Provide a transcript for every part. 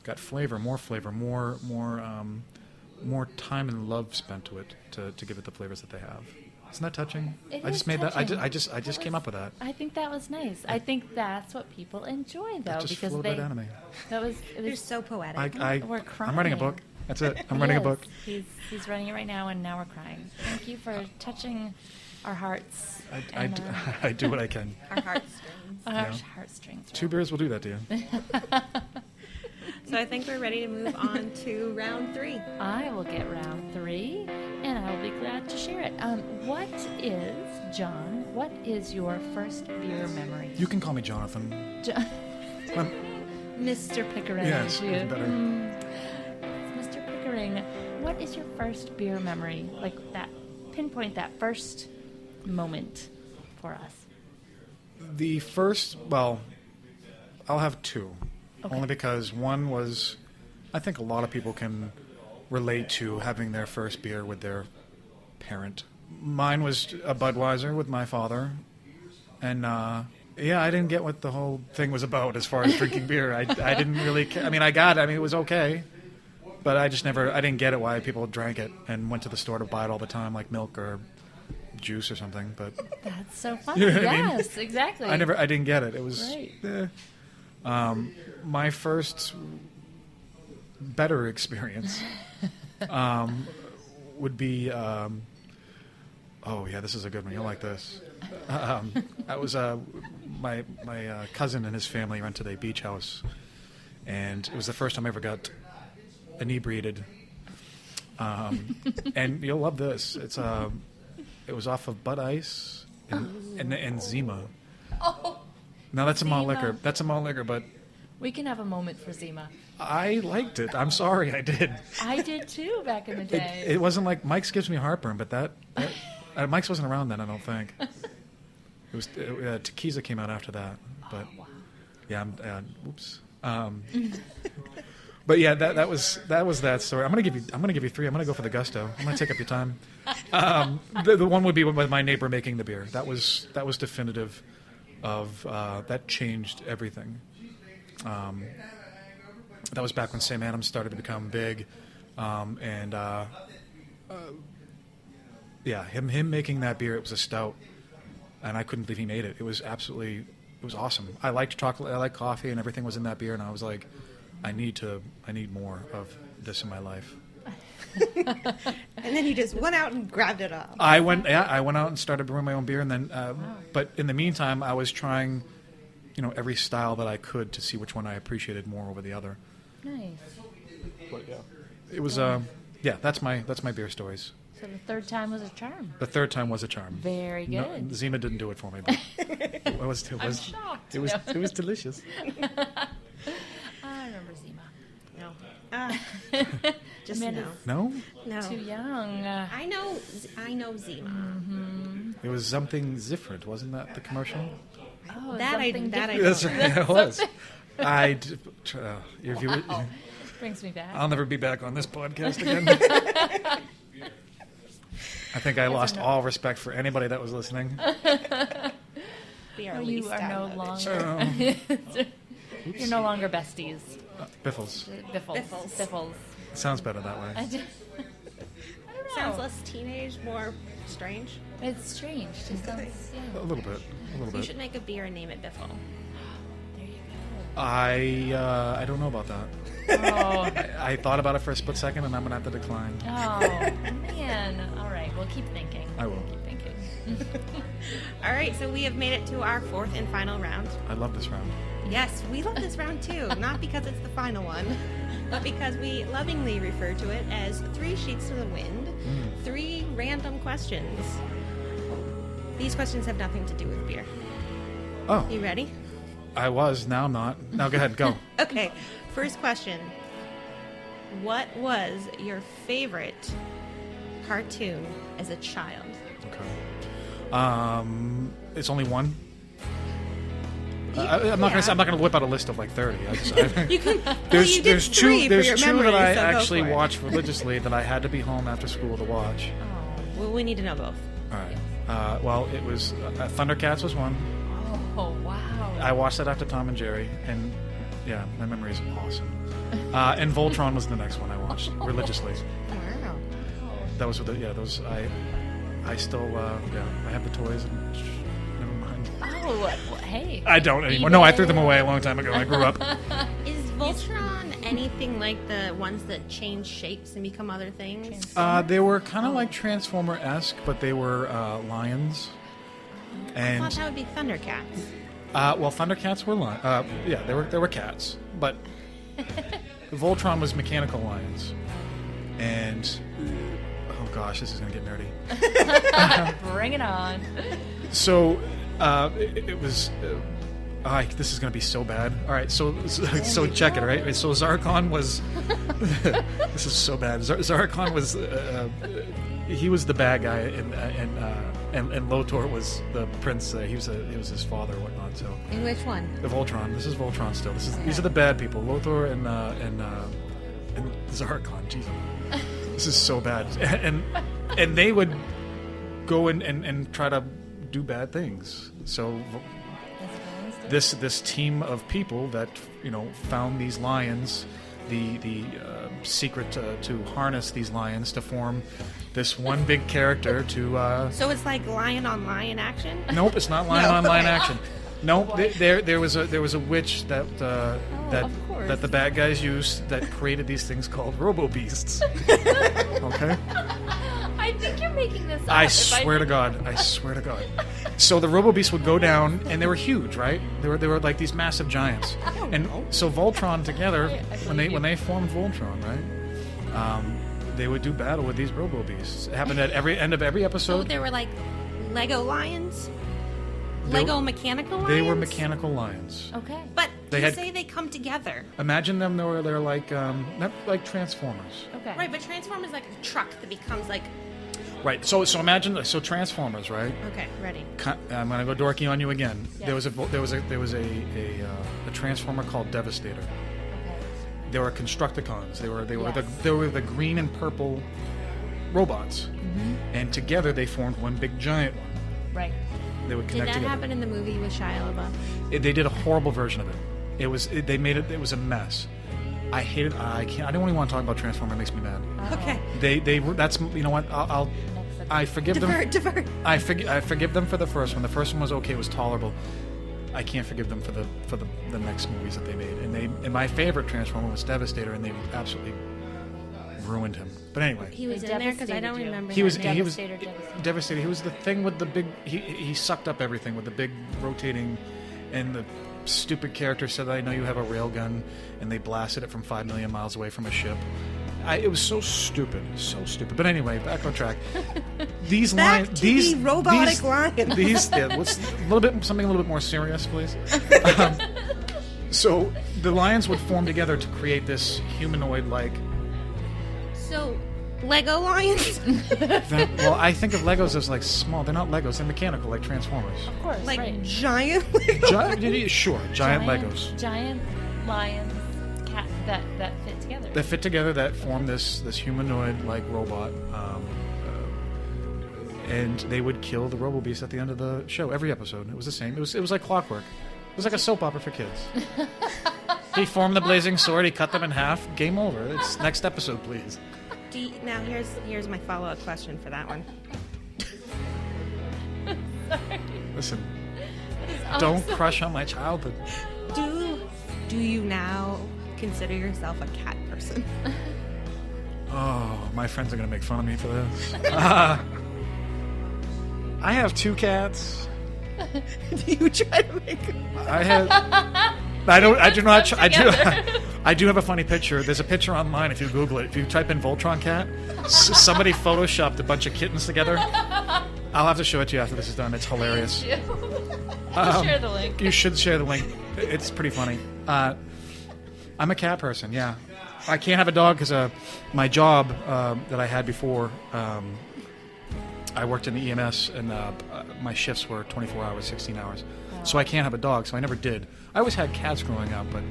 got flavor, more time and love spent to it to give it the flavors that they have. Isn't that touching? I just made touching. that. I just came up with that. I think that was nice. I think that's what people enjoy, though, It just because flowed right out of me. You're so poetic. We're crying. I'm writing a book. That's it. I'm writing a book. He's writing it right now, and now we're crying. Thank you for touching our hearts. I do what I can. Our heartstrings. Our heartstrings. 2 beers will do that to you. So I think we're ready to move on to round 3. I will get round 3, and I will be glad to share it. What is your first beer memory? You can call me Jonathan. Mr. Pickering. Yes, even better. Mr. Pickering, what is your first beer memory? Like that, pinpoint that first moment for us. The first, well, I'll have 2. Okay. Only because one was, I think a lot of people can relate to having their first beer with their parent. Mine was a Budweiser with my father. And, I didn't get what the whole thing was about as far as drinking beer. I didn't really care. I mean, it was okay. But I didn't get it why people drank it and went to the store to buy it all the time, like milk or juice or something. But that's so funny. You know what I mean? Yes, exactly. I didn't get it. It was right. My first better experience would be. This is a good one. You'll like this. I was my cousin and his family rented a beach house, and it was the first time I ever got inebriated. And you'll love this. It was off of Bud Ice and Zima. Oh, now that's Zima. a malt liquor. That's a malt liquor, but we can have a moment for Zima. I liked it. I'm sorry, I did. I did too back in the day. It wasn't like Mike's gives me heartburn, but that Mike's wasn't around then. I don't think. It was Tequiza came out after that, but wow. Yeah, oops. But yeah, that was that story. I'm gonna give you 3. I'm gonna go for the gusto. I'm gonna take up your time. The one would be with my neighbor making the beer. That was definitive. That changed everything. That was back when Sam Adams started to become big, him making that beer. It was a stout, and I couldn't believe he made it. It was awesome. I liked chocolate. I liked coffee, and everything was in that beer. And I was like, I need more of this in my life. And then you just went out and grabbed it up. I went out and started brewing my own beer, and then, but in the meantime, I was trying, every style that I could to see which one I appreciated more over the other. Nice. But yeah, it was. That's my beer stories. So the third time was a charm. The third time was a charm. Very good. No, Zima didn't do it for me, but it was. I'm shocked. It was delicious. I remember Zima. No. Just Amanda's no. Too young. I know Zima. Mm-hmm. It was something different, wasn't that the commercial? Oh, that I That's right, it was. Wow. Brings me back. I'll never be back on this podcast again. I think I lost all respect for anybody that was listeling. You are no longer. You're no longer besties. Biffles. Biffles. Sounds better that way. I don't know. Sounds less teenage, more strange. It's strange. Just sounds, A little bit. You should make a beer and name it Biffle. There you go. I don't know about that. Oh. I thought about it for a split second, and I'm gonna have to decline. Oh man! All right, well, keep thinking. I will. Keep thinking. All right, so we have made it to our 4th and final round. I love this round. Yes, we love this round too. Not because it's the final one, but because we lovingly refer to it as 3 sheets to the wind, 3 random questions. These questions have nothing to do with beer. Oh. You ready? I was, now I'm not. Now go ahead, go. Okay, first question. What was your favorite cartoon as a child? Okay. It's only one. I'm not gonna whip out a list of like 30. You can. There's two that I so actually watched religiously that I had to be home after school to watch. Oh, well, we need to know both. All right. Well, it was Thundercats was one. Oh wow! I watched that after Tom and Jerry, and yeah, my memory is awesome. And Voltron was the next one I watched religiously. Wow. That was those I still I have the toys and never mind. Oh, well, hey. I don't anymore. No, I threw them away a long time ago. I grew up. Is Voltron anything like the ones that change shapes and become other things? They were kind of like Transformer-esque, but they were lions. I And thought that would be Thundercats. well, Thundercats were they were cats, but Voltron was mechanical lions. And oh gosh, this is gonna get nerdy. Bring it on. So it was. This is going to be so bad. All right, so check it. Right, so Zarkon was. This is so bad. Zarkon was. He was the bad guy, and Lotor was the prince. He was his father, or whatnot. So In which one? the Voltron. This is Voltron still. These are the bad people. Lotor and Zarkon. Jesus, this is so bad. And they would go and try to do bad things. So this team of people that found these lions, the secret to harness these lions to form this one big character to. So it's like lion on lion action? Nope, it's not lion on lion action. Nope, there was a witch that of course. that the bad guys used that created these things called Robo Beasts. Okay. I think you're making this up. I swear to God. I swear to God. So the Robo Beasts would go down, and they were huge, right? They were like these massive giants. And so Voltron together, when they formed Voltron, right? They would do battle with these Robo Beasts. It happened at every end of every So episode. they were like Lego lions? They Lego were- mechanical lions? They were mechanical lions. Okay. But They you had- say they come together. Imagine them. They're like not like Transformers. Okay. Right, but Transform is like a truck that becomes like... Right. So imagine Transformers, right? Okay, ready. I'm gonna go dorky on you again. Yeah. There was a Transformer called Devastator. Okay. They were Constructicons. They were Yes. the green and purple robots, and together they formed one big giant one. Right. They would Did connect that together. happen in the movie with Shia LaBeouf? They did a horrible version of it. They made it. It was a mess. I hated. I can't. I don't even want to talk about Transformer. It makes me mad. Okay. They were. That's what. I forgive them. Divert. I forgive them for the first one. The first one was okay. It was tolerable. I can't forgive them for the next movies that they made. And my favorite Transformer was Devastator, and they absolutely ruined him. But anyway, He was They in there because I devastated don't you. remember he was that name. Devastator. Devastator. He was the thing with the big. He sucked up everything with the big rotating, and the stupid character said, "I know you have a railgun," and they blasted it from 5 million miles away from a ship. It was so stupid, so stupid. But anyway, back on track. These Back lions, to these the robotic these, lions. These, what's something a little bit more serious, please. So the lions would form together to create this humanoid-like. So, Lego lions? Well, I think of Legos as like small. They're not Legos. They're mechanical, like Transformers. Of course. Like right. giant Lego? Sure, giant Legos Giant lions that fit together. that fit together that form this humanoid-like robot. And they would kill the Robo Beast at the end of the show. Every episode, it was the same. It was like clockwork. It was like a soap opera for kids. He formed the blazing sword. He cut them in half. Game over. It's next episode, please. Now, here's my follow-up question for that one. Listen, Oh, don't crush on my childhood. Do you now consider yourself a cat person? Oh, my friends are gonna make fun of me for this. I have 2 cats. Do you try to make I have. I don't. I do not. I do. I do have a funny picture. There's a picture online if you Google it. If you type in Voltron cat, somebody photoshopped a bunch of kittens together. I'll have to show it to you after this is done. It's hilarious. Share the link. You should share the link. It's pretty funny. I'm a cat person. Yeah, I can't have a dog because my job that I had before. I worked in the EMS, and my shifts were 24 hours, 16 hours. So I can't have a dog, so I never did. I always had cats growing up, but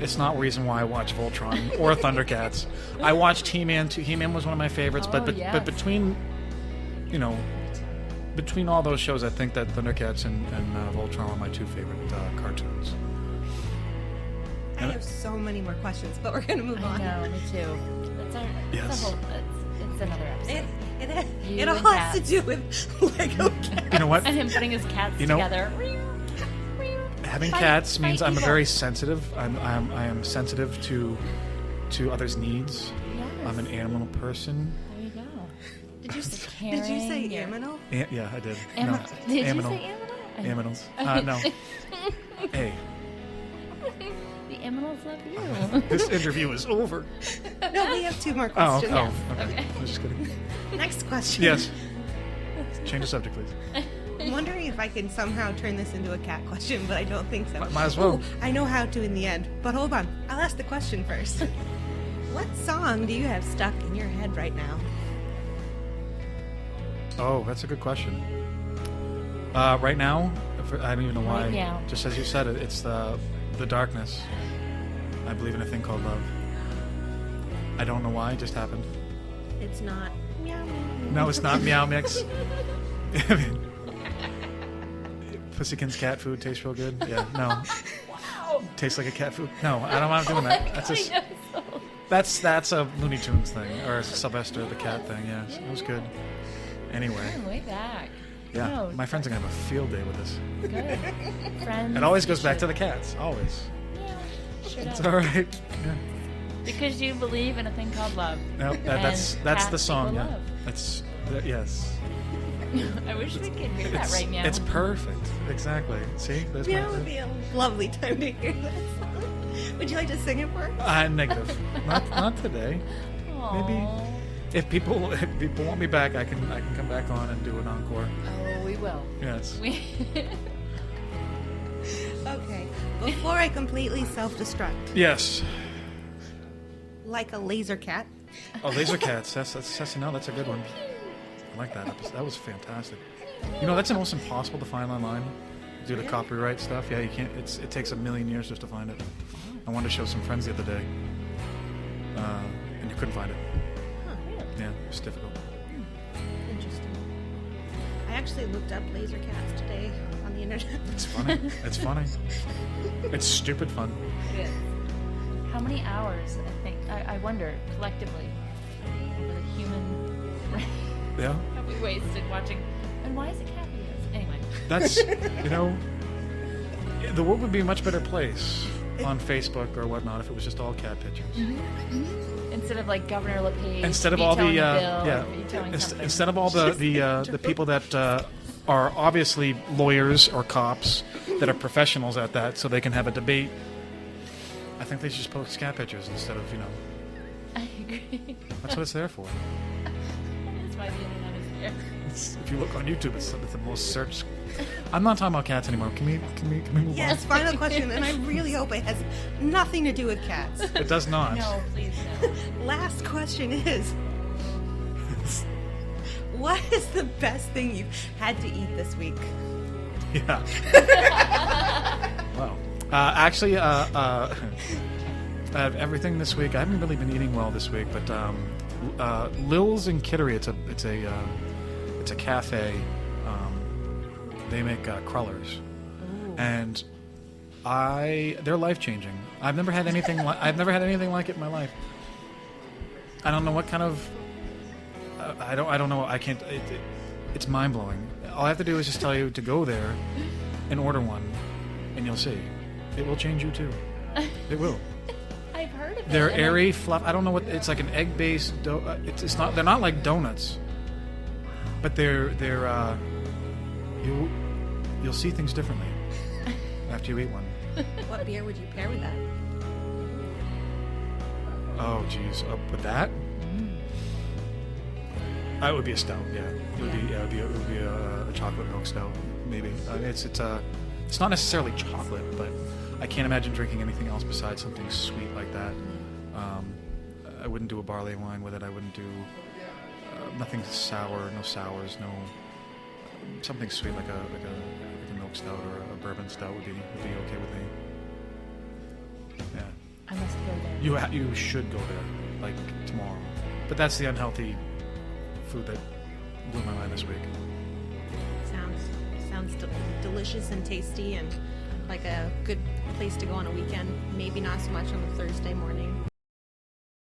it's not reason why I watch Voltron or Thundercats. I watched He-Man too. He-Man was one of my favorites, but yes. between all those shows, I think that Thundercats and Voltron are my 2 favorite cartoons. I have so many more questions, but we're going to move on. I know, me too. Yes. It's another episode. It all has to do with Lego cats. You know what? And him putting his cats You know- together. Having Fight- cats means fight I'm evil. very sensitive. I am sensitive to others' needs. Yes. I'm an animal person. There you go. Did you Caring, say you're- aminal? Yeah, I did. Did aminal. you say aminal? Aminals. No. Hey, The aminals love you. this interview is over. No, we have 2 more Oh, questions. okay. Okay. I was just kidding. Next question. Yes. Change the subject, please. I'm wondering if I can somehow turn this into a cat question, but I don't think so. Might as well. Oh, I know how to in the end, but hold on. I'll ask the question first. What song do you have stuck in your head right now? Oh, that's a good question. Right now, I don't even know why. Right now. Just as you said it, it's the darkness. I believe in a thing called love. I don't know why. It just happened. It's not meow meow. No, it's not Meow Mix. I mean, Pussykin's cat food tastes real good. Yeah, no. Wow. Tastes like a cat food. No, I don't want to doing that. That's just that's a Looney Tunes thing or Sylvester the cat thing. Yeah, it was good. Anyway, Way back. yeah, No, my friends are gonna have a field day with this. good. Friends. It always goes you back to should- the cats. Always. Yeah, should It's have. all right. Yeah. Because you believe in a thing called love. No, that's And the cats song. equal Yeah, love. that's yes. I wish we could hear that right now. It's perfect. Exactly. See, there's Meow my. would be a lovely time to hear that song. Would you like to sing it for us? Negative. Not today. Maybe. Aw. If people want me back, I can come back on and do an encore. Oh, we will. Yes. We Okay. Before I completely self-destruct, Yes. like a laser cat, Oh, Laser Cats. That's SNL. That's a good one. I like that episode. That was fantastic. You know, that's almost impossible to find online due to Really? copyright stuff. Yeah, you can't. It takes a million years just to find it. I wanted to show some friends the other day, and you couldn't find it. Yeah, it was difficult. interesting. I actually looked up laser cats today on the internet. It's funny. It's funny. It's stupid fun. How many hours, I think, I wonder, collectively, over the human race Yeah. have we wasted watching? And why is it cat videos? Anyway. That's, you know, the world would be a much better place on Facebook or whatnot if it was just all cat pictures. Instead of like Governor LePage Instead of all the vetoing a bill yeah, or vetoing something. instead of all the people that are obviously lawyers or cops that are professionals at that, so they can have a debate. I think they should just post cat pictures instead of I agree. That's what it's there for. That's why the internet is here. If you look on YouTube, it's the most searched. I'm not talking about cats anymore. Can we move Yes, final question, and I really hope it has nothing to do with cats. on? It does not. No, please no. Last question is, what is the best thing you've had to eat this week? Yeah. Wow. Actually, everything this week. I haven't really been eating well this week, but Lil's in Kittery. It's a cafe. They make crullers, and they're life changing. I've never had anything like it in my life. I don't know what kind of. I don't know. I can't. It's mind blowing. All I have to do is just tell you to go there and order one, and you'll see. It will change you too. It will. I've heard of it. They're and airy, fluff. I don't know what. It's like an egg-based dough. It's not. They're not like donuts, but they're you'll see things differently after you eat one. What beer would you pair with that? Oh, geez. With that, it would be a stout. Yeah, it would be a chocolate milk stout, maybe. It's not necessarily chocolate, but I can't imagine drinking anything else besides something sweet like that. I wouldn't do a barley wine with it. I wouldn't do nothing sour, no sours, no something sweet like a milk stout or a bourbon stout would be okay with me. Yeah. I must go there. You should go there, like tomorrow. But that's the unhealthy food that blew my mind this week. Sounds delicious and tasty, and like a good place to go on a weekend. Maybe not so much on a Thursday morning.